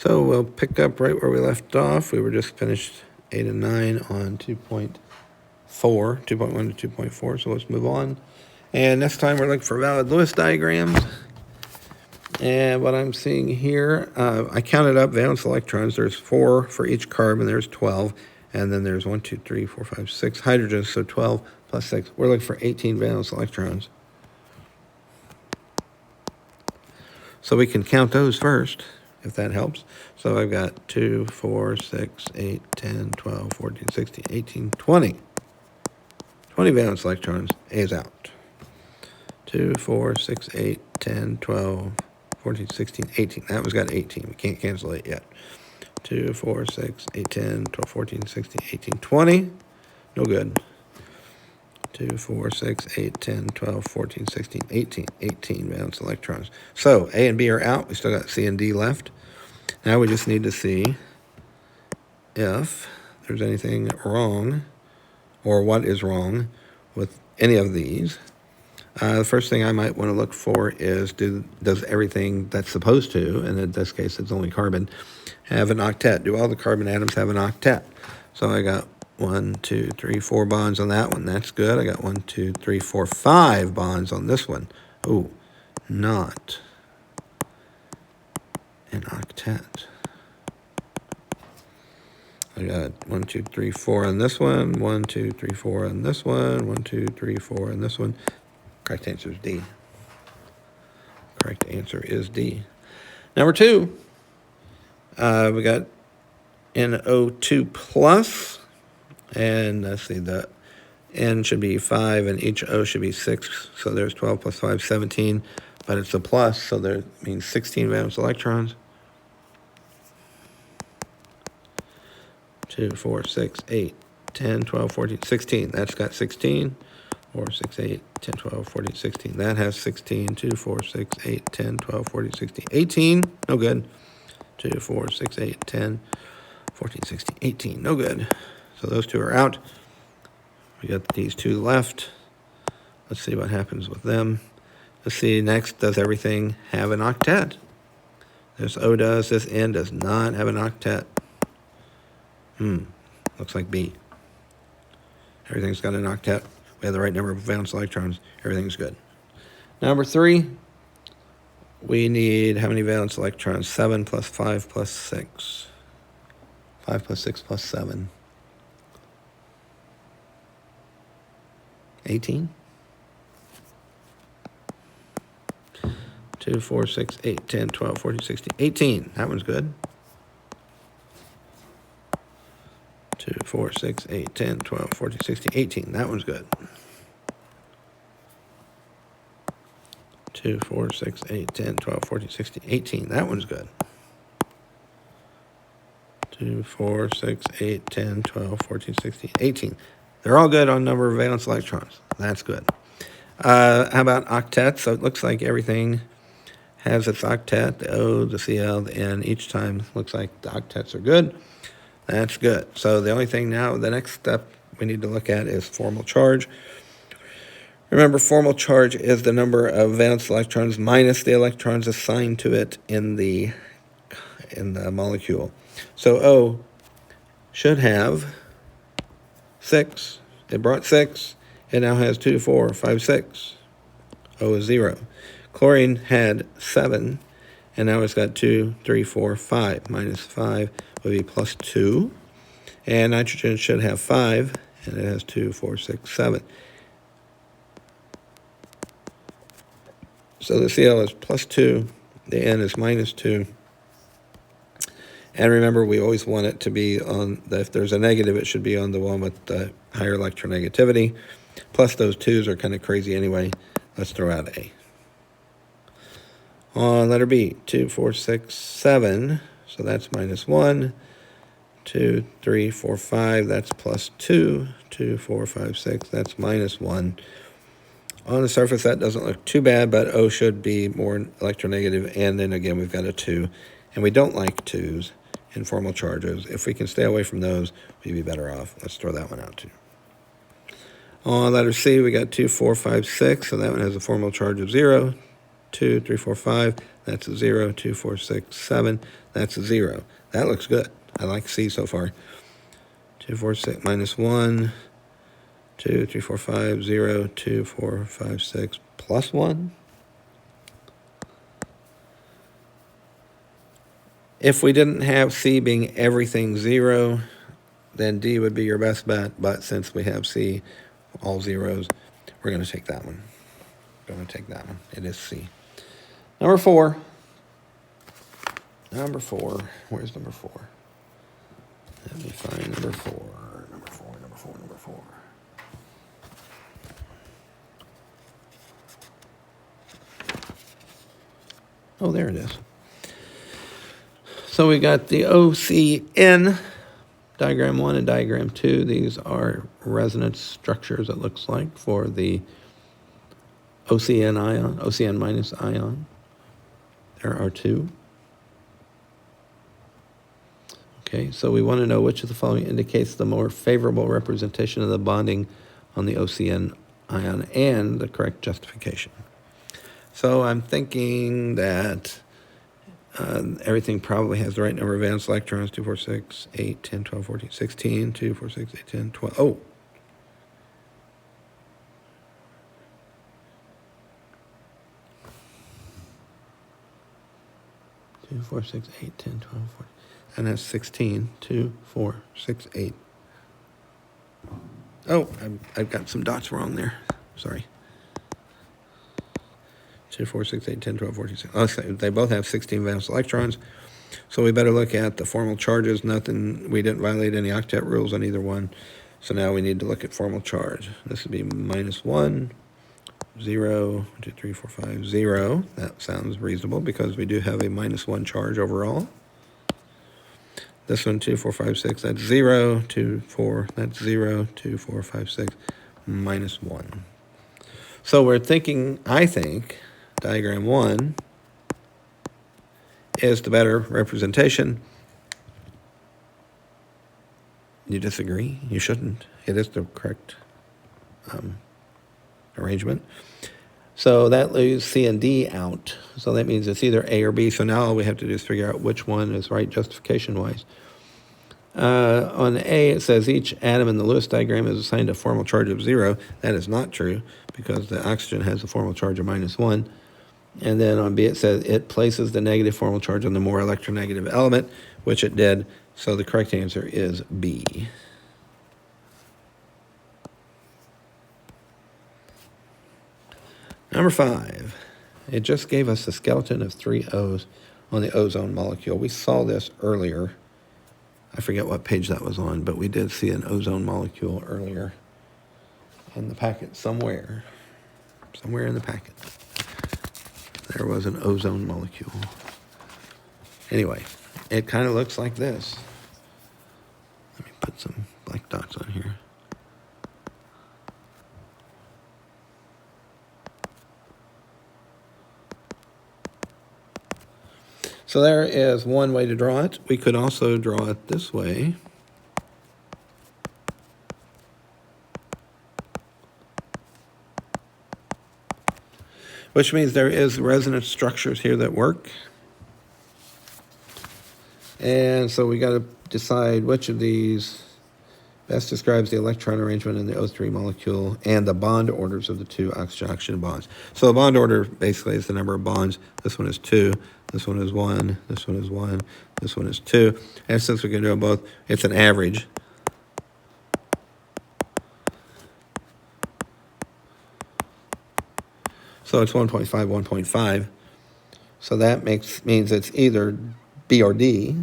So we'll pick up right where we left off. We were just finished 8 and 9 on 2.4, 2.1 to 2.4. So let's move on. And next time we're looking for valid Lewis diagrams. And what I'm seeing here, I counted up valence electrons. There's 4 for each carbon. There's 12. And then there's 1, 2, 3, 4, 5, 6 hydrogens. So 12 plus 6. We're looking for 18 valence electrons. So we can count those first, if that helps. So I've got 2, 4, 6, 8, 10, 12, 14, 16, 18, 20. 20 valence electrons. A is out. 2, 4, 6, 8, 10, 12, 14, 16, 18. That one's got 18. We can't cancel it yet. 2, 4, 6, 8, 10, 12, 14, 16, 18, 20. No good. 2, 4, 6, 8, 10, 12, 14, 16, 18. 18 valence electrons. So A and B are out. We still got C and D left. Now we just need to see if there's anything wrong or what is wrong with any of these. The first thing I might want to look for is does everything that's supposed to, and in this case it's only carbon, have an octet? Do all the carbon atoms have an octet? So I got 1, 2, 3, 4 bonds on that one. That's good. I got 1, 2, 3, 4, 5 bonds on this one. Oh, not an octet. I got 1, 2, 3, 4 on this one. 1, 2, 3, 4 on this one. 1, 2, 3, 4 on this one. Correct answer is D. Correct answer is D. Number 2, we got NO2 plus, and let's see, the N should be 5 and each O should be 6. So there's 12 plus 5, 17, but it's a plus, so that means 16 valence electrons. 2, 4, 6, 8, 10, 12, 14, 16. That's got 16. 4, 6, 8, 10, 12, 14, 16. That has 16. 2, 4, 6, 8, 10, 12, 14, 16, 18. No good. 2, 4, 6, 8, 10, 14, 16, 18. No good. So those 2 are out. We got these 2 left. Let's see what happens with them. Let's see next, does everything have an octet? This O does. This N does not have an octet. Looks like B. Everything's got an octet. We have the right number of valence electrons. Everything's good. Number 3, we need how many valence electrons? 7 plus 5 plus 6. 5 plus 6 plus 7. 18. 2, 4, 6, 8, 10, 12, 14, 16, 18. That one's good. 2, 4, 6, 8, 10, 12, 14, 16, 18. That one's good. 2, 4, 6, 8, 10, 12, 14, 16, 18. That one's good. 2, 4, 6, 8, 10, 12, 14, 16, 18. They're all good on number of valence electrons. That's good. How about octets? So it looks like everything has its octet. The O, the Cl, the N. Each time looks like the octets are good. That's good. So the only thing now, the next step we need to look at is formal charge. Remember, formal charge is the number of valence electrons minus the electrons assigned to it in the molecule. So O should have 6. It brought 6. It now has 2, 4, 5, 6. O is 0. Chlorine had 7, and now it's got 2, 3, 4, 5. Minus 5 would be plus 2. And nitrogen should have 5, and it has 2, 4, 6, 7. So the Cl is plus 2, the N is minus 2. And remember, we always want it to be on, if there's a negative, it should be on the one with the higher electronegativity. Plus those 2's are kind of crazy anyway. Let's throw out A. On letter B, 2, 4, 6, 7. So that's minus 1. 2, 3, 4, 5. That's plus 2. 2, 4, 5, 6. That's minus 1. On the surface, that doesn't look too bad, but O should be more electronegative. And then again, we've got a 2. And we don't like 2's in formal charges. If we can stay away from those, we'd be better off. Let's throw that one out too. On letter C, we got 2, 4, 5, 6. So that one has a formal charge of 0. 2, 3, 4, 5. That's a 0. 2, 4, 6, 7. That's a 0. That looks good. I like C so far. 2, 4, 6, minus 1. 2, 3, 4, 5, 0. 2, 4, 5, 6, plus 1. If we didn't have C being everything 0, then D would be your best bet. But since we have C, all zeros, we're going to take that one. Going to take that one. It is C. Number 4. Number 4. Where's number 4? Let me find number 4. Number 4, number 4, number 4. Oh, there it is. So we got the OCN, diagram 1 and diagram 2. These are resonance structures, it looks like, for the OCN ion, OCN minus ion. There are 2. Okay, so we want to know which of the following indicates the more favorable representation of the bonding on the OCN ion and the correct justification. So I'm thinking that everything probably has the right number of valence electrons, 2, 4, 6, 8, 10, 12, 14, 16, 2, 4, 6, 8, 10, 12. Oh! 2, 4, 6, 8, 10, 12, 14. And that's 16. 2, 4, 6, 8. Oh, I've got some dots wrong there. Sorry. 2, 4, 6, 8, 10, 12, 14, 16. Oh, they both have 16 valence electrons. So we better look at the formal charges. Nothing, we didn't violate any octet rules on either one. So now we need to look at formal charge. This would be minus 1, 0, 2, 3, 4, 5, 0. That sounds reasonable because we do have a minus 1 charge overall. This one, 2, 4, 5, 6, that's 0, 2, 4, that's 0, 2, 4, 5, 6, minus 1. So we're thinking, I think, diagram 1 is the better representation. You disagree? You shouldn't. It is the correct arrangement. So that leaves C and D out. So that means it's either A or B. So now all we have to do is figure out which one is right justification-wise. On A, it says each atom in the Lewis diagram is assigned a formal charge of 0. That is not true because the oxygen has a formal charge of minus 1. And then on B, it says it places the negative formal charge on the more electronegative element, which it did. So the correct answer is B. Number 5. It just gave us the skeleton of 3 O's on the ozone molecule. We saw this earlier. I forget what page that was on, but we did see an ozone molecule earlier in the packet somewhere. Somewhere in the packet. There was an ozone molecule. Anyway, it kind of looks like this. Let me put some black dots on here. So there is one way to draw it. We could also draw it this way. Which means there is resonance structures here that work. And so we got to decide which of these best describes the electron arrangement in the O3 molecule and the bond orders of the 2 oxygen-oxygen bonds. So the bond order basically is the number of bonds. This one is 2, this one is 1, this one is 1, this one is 2. And since we can do them both, it's an average. So it's 1.5, 1.5. So that means it's either B or D,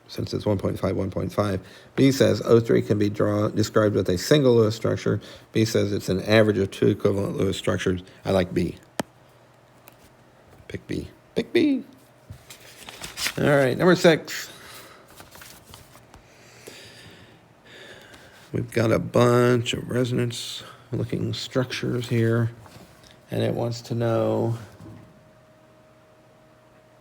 since it's 1.5, 1.5. B says O3 can be described with a single Lewis structure. B says it's an average of 2 equivalent Lewis structures. I like B. Pick B. Pick B. All right, number 6. We've got a bunch of resonance-looking structures here, and it wants to know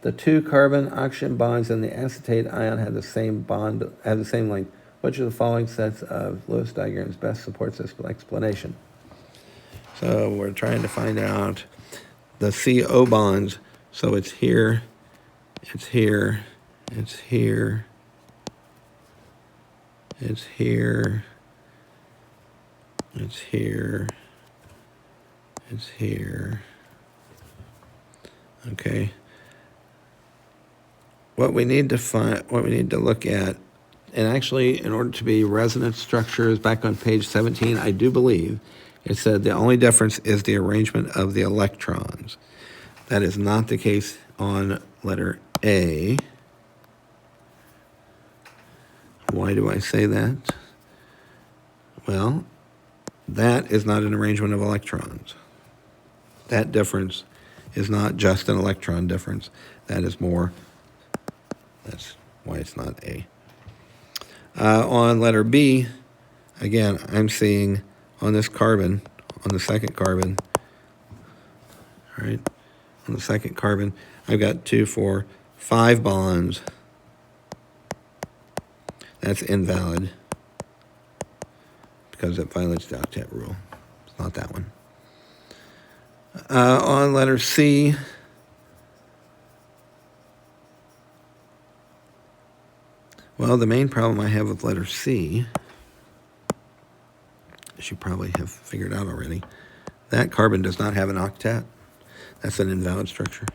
the 2 carbon-oxygen bonds in the acetate ion have the same length. Which of the following sets of Lewis diagrams best supports this explanation? So we're trying to find out. the CO bonds. So it's here, it's here, it's here, it's here, it's here, it's here. Okay. What we need to look at, and actually in order to be resonance structures, back on page 17, I do believe it said the only difference is the arrangement of the electrons. That is not the case on letter A. Why do I say that? Well, that is not an arrangement of electrons. That difference is not just an electron difference. That is more. That's why it's not A. On letter B, again, I'm seeing on this carbon, on the second carbon, all right, on the second carbon, I've got 2, 4, 5 bonds. That's invalid because it violates the octet rule. It's not that one. On letter C, well, the main problem I have with letter C, as you probably have figured out already, that carbon does not have an octet. That's an invalid structure.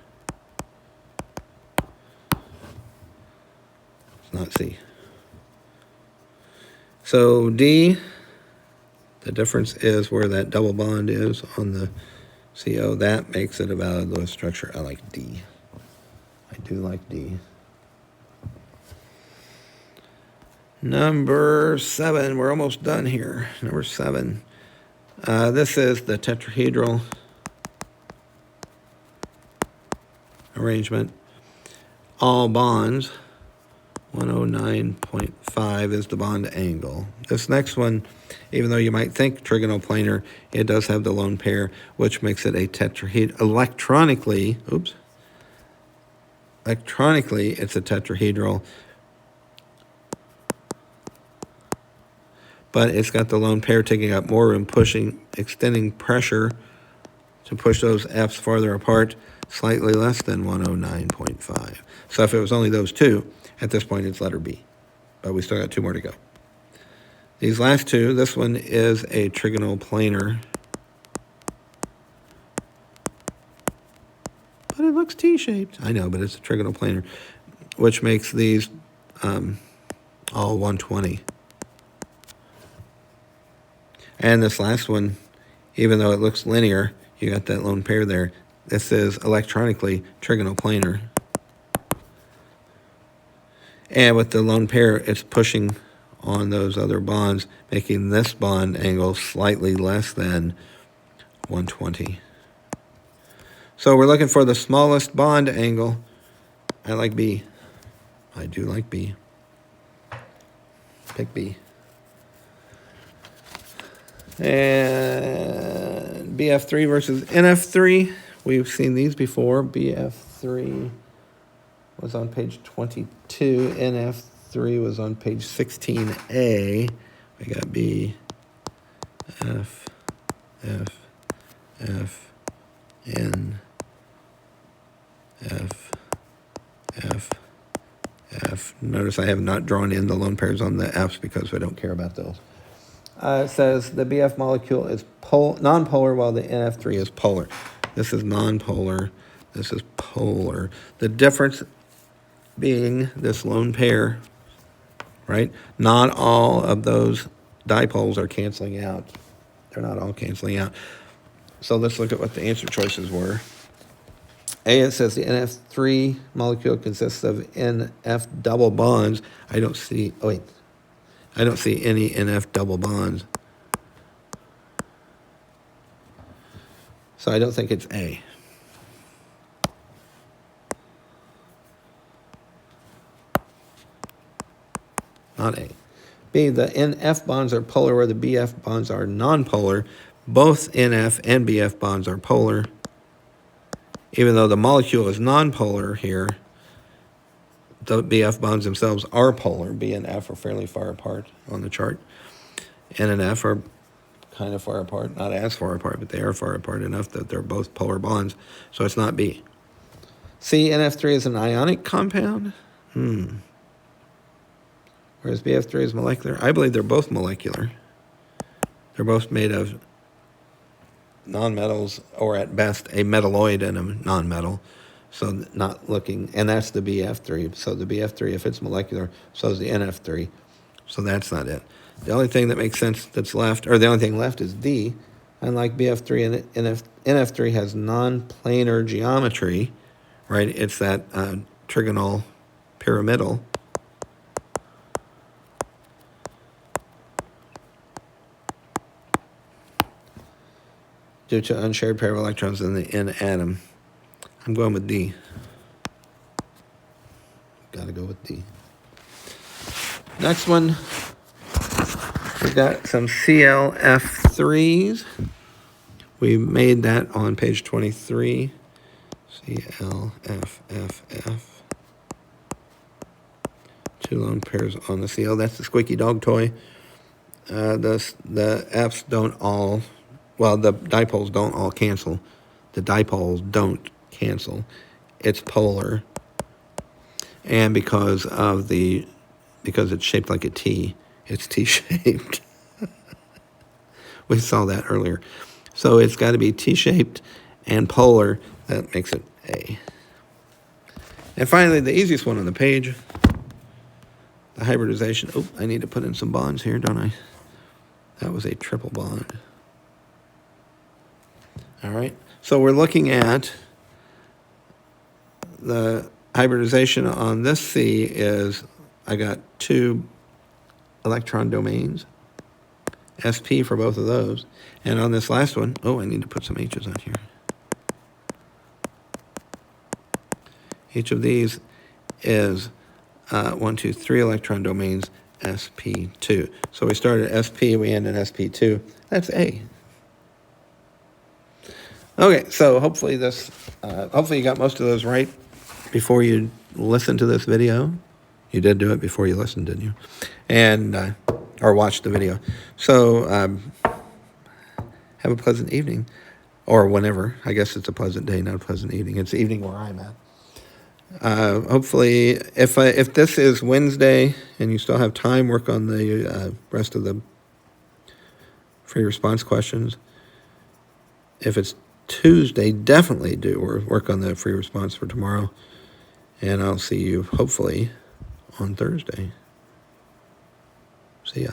It's not C. So D, the difference is where that double bond is on the CO. That makes it a valid Lewis structure. I like D. I do like D. Number 7, we're almost done here. Number 7. This is the tetrahedral arrangement. All bonds, 109.5 is the bond angle. This next one, even though you might think trigonoplanar, it does have the lone pair, which makes it a tetrahedral. Electronically, it's a tetrahedral, but it's got the lone pair taking up more room, extending pressure to push those F's farther apart, slightly less than 109.5. So if it was only those two, at this point it's letter B. But we still got 2 more to go. These last 2, this one is a trigonoplanar. But it looks T-shaped. I know, but it's a trigonoplanar, which makes these all 120. And this last one, even though it looks linear, you got that lone pair there. This is electronically trigonoplanar. And with the lone pair, it's pushing on those other bonds, making this bond angle slightly less than 120. So we're looking for the smallest bond angle. I like B. I do like B. Pick B. And BF3 versus NF3. We've seen these before. BF3 was on page 22. NF3 was on page 16A. We got B, F, F, F, N, F, F, F. Notice I have not drawn in the lone pairs on the F's because we don't care about those. It says the BF molecule is nonpolar while the NF3 is polar. This is nonpolar. This is polar. The difference being this lone pair, right? Not all of those dipoles are canceling out. They're not all canceling out. So let's look at what the answer choices were. A, it says the NF3 molecule consists of NF double bonds. I don't see any NF double bonds. So I don't think it's A. Not A. B, the NF bonds are polar where the BF bonds are nonpolar. Both NF and BF bonds are polar. Even though the molecule is nonpolar here, the BF bonds themselves are polar. B and F are fairly far apart on the chart. N and F are kind of far apart, not as far apart, but they are far apart enough that they're both polar bonds, so it's not B. C, NF3 is an ionic compound? Whereas BF3 is molecular? I believe they're both molecular. They're both made of nonmetals, or at best, a metalloid and a nonmetal. So not looking, and that's the BF3. So the BF3, if it's molecular, so is the NF3. So that's not it. The only thing that makes sense that's left, or the only thing left is D. Unlike BF3, and NF3 has non-planar geometry, right? It's that trigonal pyramidal. Due to unshared pair of electrons in the N atom. I'm going with D. Gotta go with D. Next one, we've got some ClF3s. We made that on page 23. ClFFF. 2 lone pairs on the Cl. That's the squeaky dog toy. The F's don't all, well, the dipoles don't all cancel. The dipoles don't cancel. It's polar. And because it's shaped like a T, it's T-shaped. We saw that earlier. So it's got to be T-shaped and polar. That makes it A. And finally, the easiest one on the page, the hybridization. Oh, I need to put in some bonds here, don't I? That was a triple bond. All right. So we're looking at the hybridization on this C is, I got 2 electron domains, sp for both of those. And on this last one, oh, I need to put some H's on here. Each of these is 1, 2, 3 electron domains, sp2. So we started at sp, we end at sp2. That's A. Okay, so hopefully hopefully you got most of those right before you listen to this video. You did do it before you listened, didn't you? And or watched the video. So have a pleasant evening, or whenever. I guess it's a pleasant day, not a pleasant evening. It's evening where I'm at. Hopefully, if this is Wednesday and you still have time, work on the rest of the free response questions. If it's Tuesday, definitely do or work on the free response for tomorrow. And I'll see you, hopefully, on Thursday. See ya.